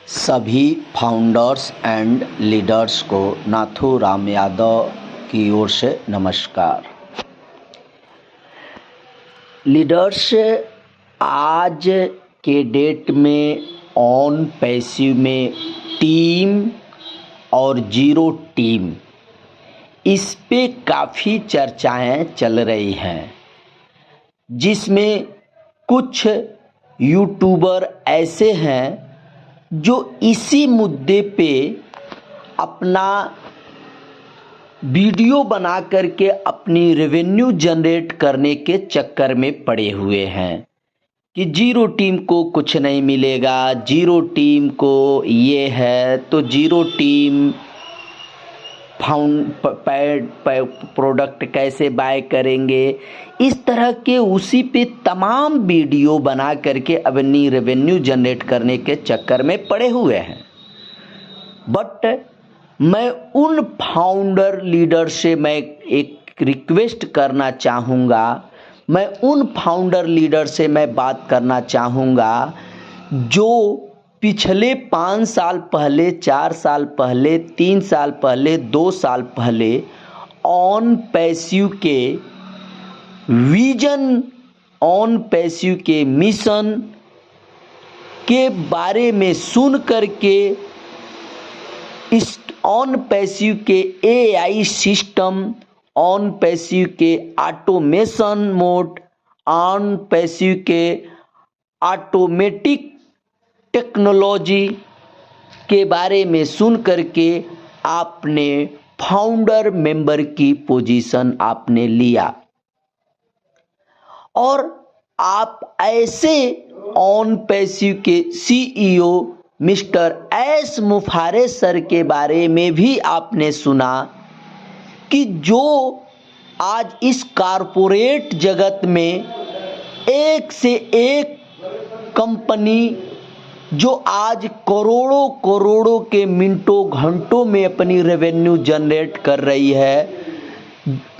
सभी founders and leaders को नाथूराम यादव की ओर से नमस्कार। लीडर्स, आज के डेट में ऑन पैसिव में टीम और जीरो टीम, इस पे काफ़ी चर्चाएं चल रही हैं, जिसमें कुछ यूट्यूबर ऐसे हैं जो इसी मुद्दे पे अपना वीडियो बना करके अपनी रेवेन्यू जनरेट करने के चक्कर में पड़े हुए हैं कि जीरो टीम को कुछ नहीं मिलेगा, जीरो टीम को ये है तो जीरो टीम प्रोडक्ट कैसे बाय करेंगे। इस तरह के उसी पे तमाम वीडियो बना करके अपनी रेवेन्यू जनरेट करने के चक्कर में पड़े हुए हैं। बट मैं उन फाउंडर लीडर से मैं एक रिक्वेस्ट करना चाहूँगा, मैं उन फाउंडर लीडर से मैं बात करना चाहूँगा जो पिछले 5 साल पहले, 4 साल पहले, 3 साल पहले, 2 साल पहले ऑन पैसिव के विजन, ऑन पैसिव के मिशन के बारे में सुन करके इस ऑन पैसिव के एआई सिस्टम, ऑन पैसिव के ऑटोमेशन मोड, ऑन पैसिव के ऑटोमेटिक टेक्नोलॉजी के बारे में सुन करके आपने फाउंडर मेंबर की पोजीशन आपने लिया और आप ऐसे ऑन पैसिव के सीईओ मिस्टर एस मुफारे सर के बारे में भी आपने सुना कि जो आज इस कारपोरेट जगत में एक से एक कंपनी जो आज करोड़ों करोड़ों के मिनटों घंटों में अपनी रेवेन्यू जनरेट कर रही है,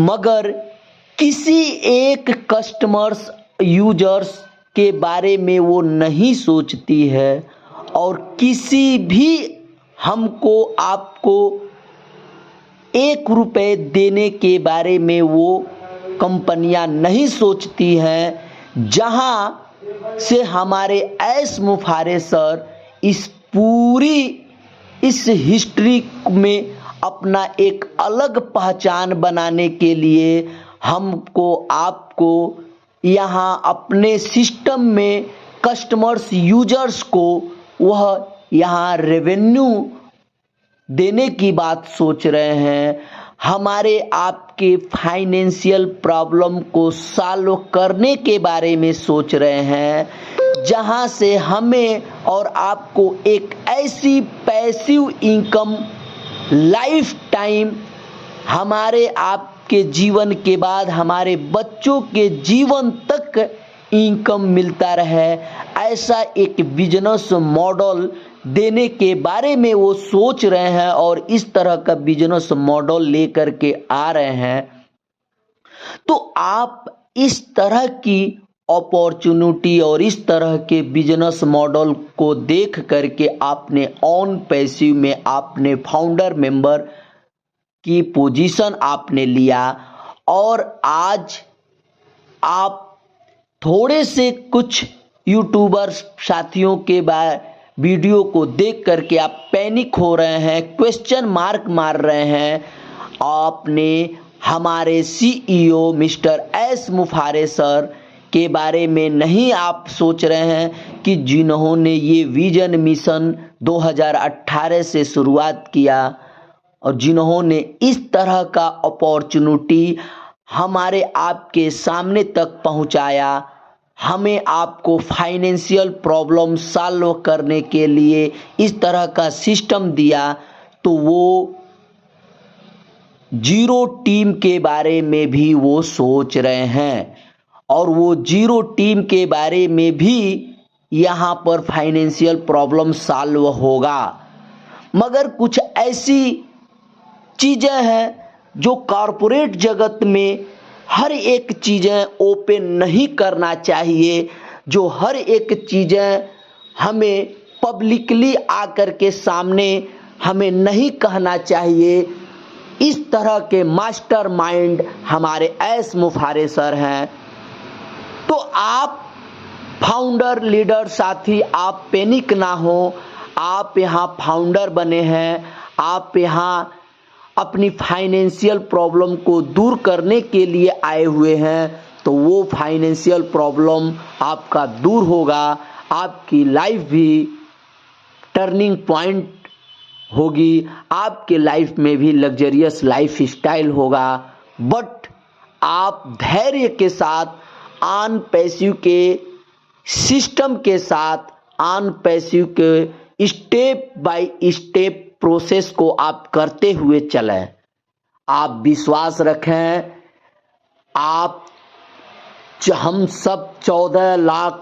मगर किसी एक कस्टमर्स यूजर्स के बारे में वो नहीं सोचती है और किसी भी हमको आपको 1 रुपए देने के बारे में वो कंपनियां नहीं सोचती हैं। जहां से हमारे एस मुफारे सर इस हिस्ट्री में अपना एक अलग पहचान बनाने के लिए हमको आपको यहाँ अपने सिस्टम में कस्टमर्स यूजर्स को वह यहाँ रेवेन्यू देने की बात सोच रहे हैं, हमारे आपके फाइनेंशियल प्रॉब्लम को सॉल्व करने के बारे में सोच रहे हैं, जहां से हमें और आपको एक ऐसी पैसिव इनकम लाइफ टाइम हमारे आपके जीवन के बाद हमारे बच्चों के जीवन तक इनकम मिलता रहे, ऐसा एक बिजनेस मॉडल देने के बारे में वो सोच रहे हैं और इस तरह का बिजनेस मॉडल लेकर के आ रहे हैं। तो आप इस तरह की अपॉर्चुनिटी और इस तरह के बिजनेस मॉडल को देख करके आपने ऑन पैसिव में आपने फाउंडर मेंबर की पोजीशन आपने लिया और आज आप थोड़े से कुछ यूट्यूबर्स साथियों के वीडियो को देख करके आप पैनिक हो रहे हैं, क्वेश्चन मार्क मार रहे हैं। आपने हमारे सीईओ मिस्टर एस मुफारे सर के बारे में नहीं आप सोच रहे हैं कि जिन्होंने ये विजन मिशन 2018 से शुरुआत किया और जिन्होंने इस तरह का अपॉर्चुनिटी हमारे आपके सामने तक पहुंचाया, हमें आपको फाइनेंशियल प्रॉब्लम सॉल्व करने के लिए इस तरह का सिस्टम दिया, तो वो जीरो टीम के बारे में भी वो सोच रहे हैं और वो जीरो टीम के बारे में भी यहाँ पर फाइनेंशियल प्रॉब्लम सॉल्व होगा। मगर कुछ ऐसी चीज़ें हैं जो कॉरपोरेट जगत में हर एक चीज़ें ओपन नहीं करना चाहिए, जो हर एक चीज़ें हमें पब्लिकली आकर के सामने हमें नहीं कहना चाहिए। इस तरह के मास्टरमाइंड हमारे एस मुफारे सर हैं। तो आप फाउंडर लीडर साथी, आप पैनिक ना हो। आप यहाँ फाउंडर बने हैं, आप यहाँ अपनी फाइनेंशियल प्रॉब्लम को दूर करने के लिए आए हुए हैं। तो वो फाइनेंशियल प्रॉब्लम आपका दूर होगा, आपकी लाइफ भी टर्निंग पॉइंट होगी, आपके लाइफ में भी लग्जरियस लाइफ स्टाइल होगा। बट आप धैर्य के साथ ऑन पैसिव के सिस्टम के साथ, ऑन पैसिव के स्टेप बाय स्टेप प्रोसेस को आप करते हुए चलें। आप विश्वास रखें। हम सब 14 लाख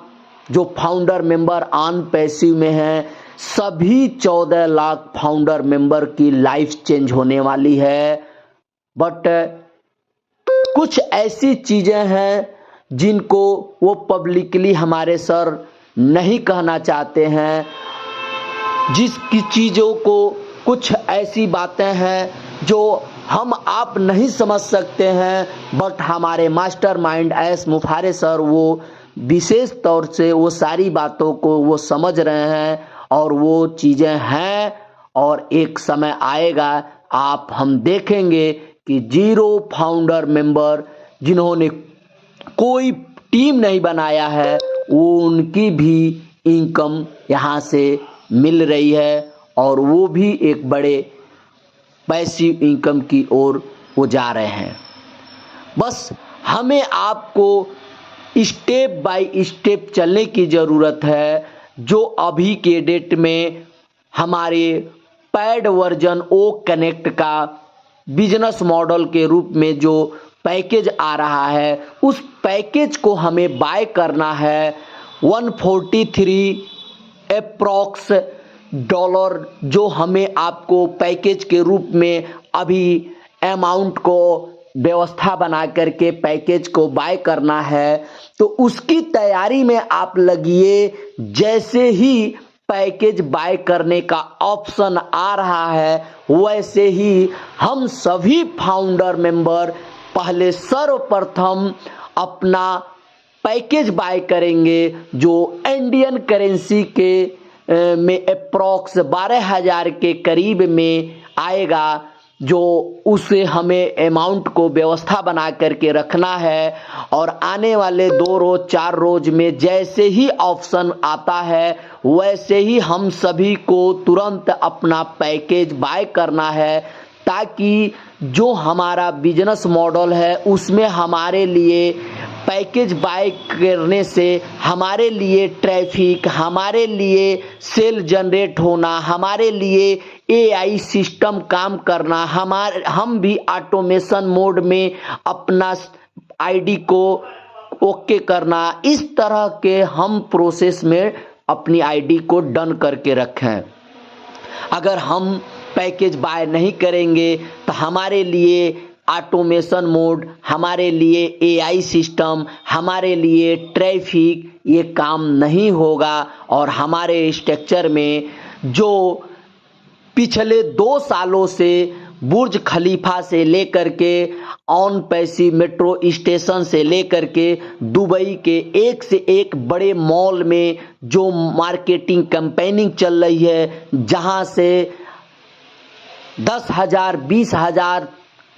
जो फाउंडर मेंबर ऑन पैसिव में हैं, सभी 14 लाख फाउंडर मेंबर की लाइफ चेंज होने वाली है। बट कुछ ऐसी चीजें हैं जिनको वो पब्लिकली हमारे सर नहीं कहना चाहते हैं। जिसकी चीज़ों को, कुछ ऐसी बातें हैं जो हम आप नहीं समझ सकते हैं, बट हमारे मास्टरमाइंड एस मुफारे सर वो विशेष तौर से वो सारी बातों को वो समझ रहे हैं और वो चीज़ें हैं। और एक समय आएगा आप हम देखेंगे कि 0 फाउंडर मेंबर जिन्होंने कोई टीम नहीं बनाया है, वो उनकी भी इनकम यहाँ से मिल रही है और वो भी एक बड़े पैसिव इनकम की ओर वो जा रहे हैं। बस हमें आपको स्टेप बाय स्टेप चलने की ज़रूरत है। जो अभी के डेट में हमारे पैड वर्जन ओ कनेक्ट का बिजनेस मॉडल के रूप में जो पैकेज आ रहा है, उस पैकेज को हमें बाय करना है। 143 अप्रॉक्स डॉलर जो हमें आपको पैकेज के रूप में अभी अमाउंट को व्यवस्था बना करके पैकेज को बाय करना है। तो उसकी तैयारी में आप लगिए। जैसे ही पैकेज बाय करने का ऑप्शन आ रहा है, वैसे ही हम सभी फाउंडर मेंबर पहले सर्वप्रथम अपना पैकेज बाय करेंगे जो इंडियन करेंसी के में अप्रॉक्स 12,000 के करीब में आएगा। जो उसे हमें अमाउंट को व्यवस्था बना करके रखना है और आने वाले 2 रोज 4 रोज में जैसे ही ऑप्शन आता है, वैसे ही हम सभी को तुरंत अपना पैकेज बाय करना है, ताकि जो हमारा बिजनेस मॉडल है उसमें हमारे लिए पैकेज बाय करने से हमारे लिए ट्रैफिक, हमारे लिए सेल जनरेट होना, हमारे लिए एआई सिस्टम काम करना, हम भी ऑटोमेशन मोड में अपना आईडी को ओके करना, इस तरह के हम प्रोसेस में अपनी आईडी को डन करके रखें। अगर हम पैकेज बाय नहीं करेंगे तो हमारे लिए ऑटोमेशन मोड, हमारे लिए एआई सिस्टम, हमारे लिए ट्रैफिक ये काम नहीं होगा। और हमारे स्ट्रक्चर में जो पिछले 2 सालों से बुर्ज खलीफा से लेकर के ऑन पैसिव मेट्रो स्टेशन से लेकर के दुबई के एक से एक बड़े मॉल में जो मार्केटिंग कैंपेनिंग चल रही है, जहां से 10,000 20,000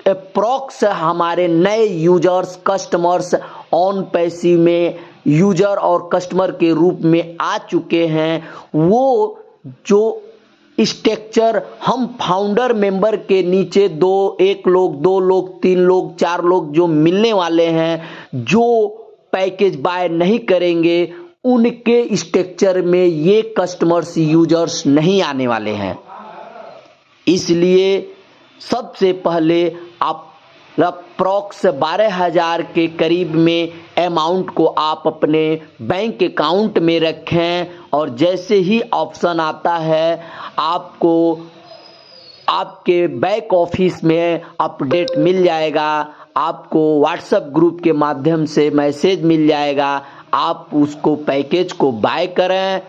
अप्रॉक्स हमारे नए यूजर्स कस्टमर्स ऑन पैसिव में यूजर और कस्टमर के रूप में आ चुके हैं। वो जो स्ट्रक्चर हम फाउंडर मेंबर के नीचे 1 लोग 2 लोग 3 लोग 4 लोग जो मिलने वाले हैं, जो पैकेज बाय नहीं करेंगे, उनके स्ट्रक्चर में ये कस्टमर्स यूजर्स नहीं आने वाले हैं। इसलिए सबसे पहले आप अप्रॉक्स 12,000 के करीब में अमाउंट को आप अपने बैंक अकाउंट में रखें और जैसे ही ऑप्शन आता है आपको आपके बैक ऑफिस में अपडेट मिल जाएगा, आपको व्हाट्सएप ग्रुप के माध्यम से मैसेज मिल जाएगा। आप उसको पैकेज को बाय करें,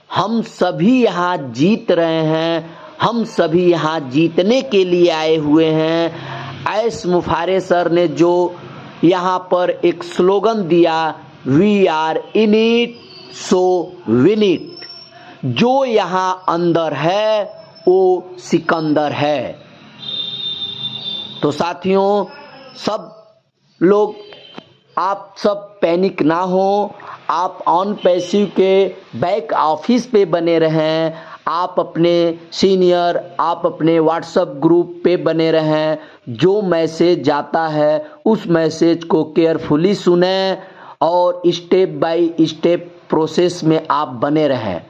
हम सभी यहाँ जीत रहे हैं, हम सभी यहाँ जीतने के लिए आए हुए हैं। ऐस मुफारे सर ने जो यहाँ पर एक स्लोगन दिया, we are in it so win it, जो यहाँ अंदर है वो सिकंदर है। तो साथियों, सब लोग आप सब पैनिक ना हो, आप ऑन पैसिव के बैक ऑफिस पे बने रहें, आप अपने सीनियर, आप अपने व्हाट्सएप ग्रुप पे बने रहें। जो मैसेज जाता है उस मैसेज को केयरफुली सुनें और स्टेप बाय स्टेप प्रोसेस में आप बने रहें।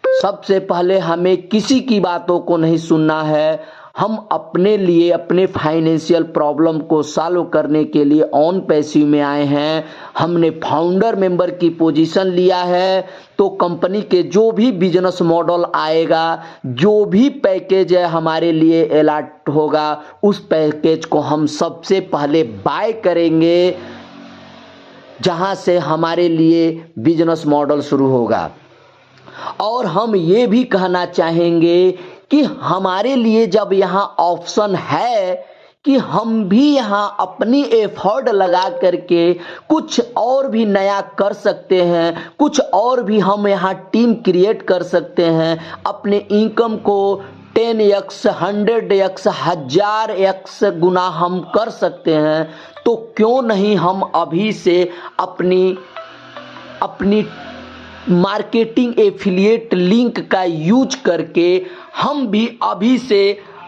सबसे पहले हमें किसी की बातों को नहीं सुनना है, हम अपने लिए अपने फाइनेंशियल प्रॉब्लम को सॉल्व करने के लिए ऑन पैसिव में आए हैं। हमने फाउंडर मेंबर की पोजीशन लिया है, तो कंपनी के जो भी बिजनेस मॉडल आएगा, जो भी पैकेज है हमारे लिए अलॉट होगा, उस पैकेज को हम सबसे पहले बाय करेंगे, जहां से हमारे लिए बिजनेस मॉडल शुरू होगा। और हम ये भी कहना चाहेंगे कि हमारे लिए जब यहाँ ऑप्शन है कि हम भी यहाँ अपनी एफर्ट लगा करके कुछ और भी नया कर सकते हैं, कुछ और भी हम यहाँ टीम क्रिएट कर सकते हैं, अपने इनकम को 10x 100x 1000x गुना हम कर सकते हैं, तो क्यों नहीं हम अभी से अपनी मार्केटिंग एफिलिएट लिंक का यूज करके हम भी अभी से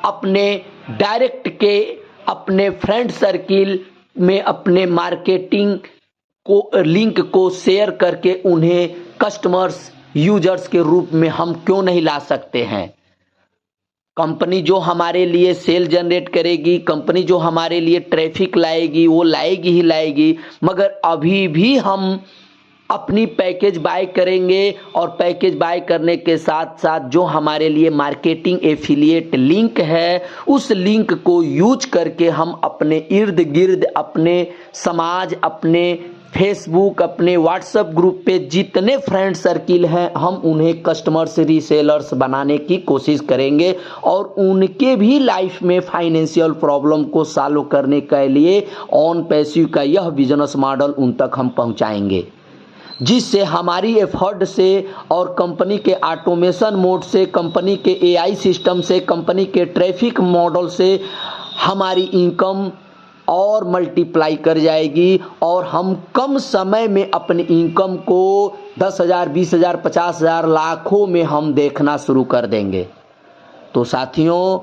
अपने डायरेक्ट के अपने फ्रेंड सर्किल में अपने मार्केटिंग को लिंक को शेयर करके उन्हें कस्टमर्स यूजर्स के रूप में हम क्यों नहीं ला सकते हैं। कंपनी जो हमारे लिए सेल जनरेट करेगी, कंपनी जो हमारे लिए ट्रैफिक लाएगी, वो लाएगी ही लाएगी, मगर अभी भी हम अपनी पैकेज बाय करेंगे और पैकेज बाय करने के साथ साथ जो हमारे लिए मार्केटिंग एफिलिएट लिंक है, उस लिंक को यूज करके हम अपने इर्द गिर्द, अपने समाज, अपने फेसबुक, अपने व्हाट्सएप ग्रुप पे जितने फ्रेंड सर्किल हैं, हम उन्हें कस्टमर्स रीसेलर्स बनाने की कोशिश करेंगे और उनके भी लाइफ में फाइनेंशियल प्रॉब्लम को सॉल्व करने के लिए ऑन पैसिव का यह बिजनेस मॉडल उन तक हम पहुंचाएंगे, जिससे हमारी एफर्ट से और कंपनी के ऑटोमेशन मोड से, कंपनी के एआई सिस्टम से, कंपनी के ट्रैफिक मॉडल से हमारी इनकम और मल्टीप्लाई कर जाएगी और हम कम समय में अपनी इनकम को 10,000, 20,000, 50,000, लाखों में हम देखना शुरू कर देंगे। तो साथियों,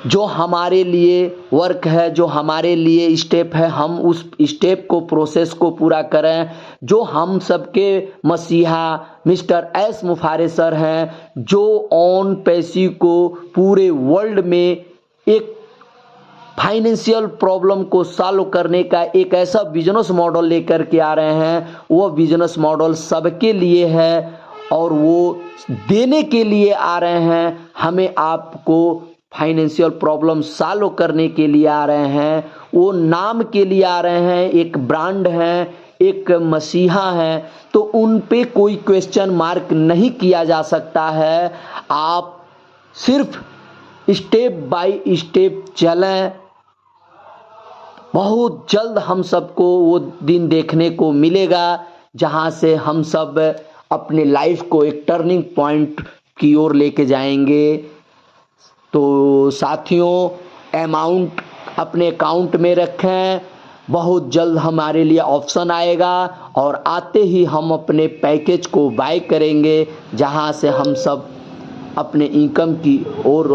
जो हमारे लिए वर्क है, जो हमारे लिए स्टेप है, हम उस स्टेप को, प्रोसेस को पूरा करें। जो हम सबके मसीहा मिस्टर एस मुफारे सर हैं, जो ऑन पैसिव को पूरे वर्ल्ड में एक फाइनेंशियल प्रॉब्लम को सॉल्व करने का एक ऐसा बिजनेस मॉडल लेकर के आ रहे हैं, वो बिजनेस मॉडल सबके लिए है और वो देने के लिए आ रहे हैं। हमें आपको फाइनेंशियल प्रॉब्लम सॉल्व करने के लिए आ रहे हैं, वो नाम के लिए आ रहे हैं, एक ब्रांड है, एक मसीहा है, तो उन पे कोई क्वेश्चन मार्क नहीं किया जा सकता है। आप सिर्फ स्टेप बाय स्टेप चलें। बहुत जल्द हम सबको वो दिन देखने को मिलेगा जहां से हम सब अपने लाइफ को एक टर्निंग पॉइंट की ओर लेके जाएंगे। तो साथियों, अमाउंट अपने अकाउंट में रखें, बहुत जल्द हमारे लिए ऑप्शन आएगा और आते ही हम अपने पैकेज को बाय करेंगे, जहां से हम सब अपने इनकम की ओर